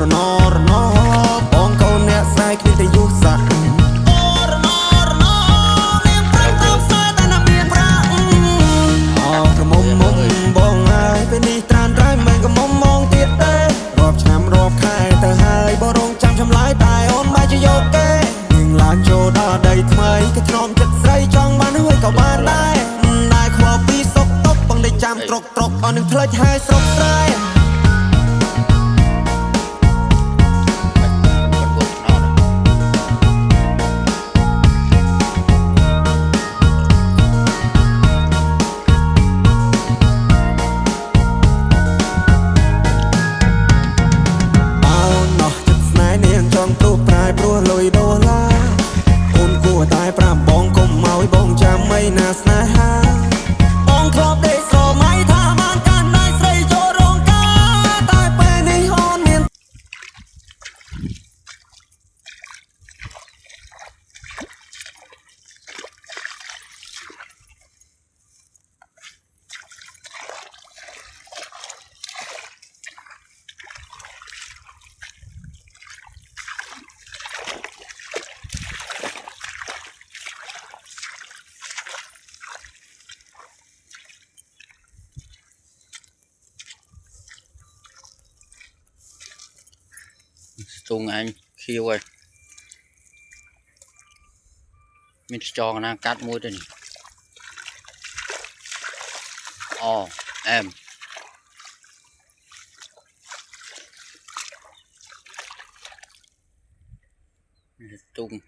រណរណបងកូនអ្នកស្រីគ្នាតែយុស័ករណរណមានប្រាំទៅស្អែតែណាមានប្រាំអោក្រមុំមុំបងហើយពេលនេះត្រានត្រៃមិនក៏មុំមងទៀតទេរាប់ឆ្នាំរាប់ខែទៅហើយបរងចាំឆ្លើយតែអូនមិនជាយកទេនឹងឡើងចូលដល់ដីថ្មីគេធ្នមចិត្តស្រីចង់បានហើយក៏បានដែរខ្វល់ពីសុកតុកបងได้ចាំត្រុកអស់នឹងផ្លេចហើយស្រុកស្រែព្រោះប្រែព្រោះលុយដុល្លារអូនគួរតែប្រាប់បងកុំឲ្យបងចាំមិនណាស្នេហាបងធ្លាប់ដេកស្រមៃថាបានកាន់ដៃស្រីចូលរោងការតែពេលនេះអូនមានtung anh khiêu ơi mình cho nó cắt mũi đây ồ em tung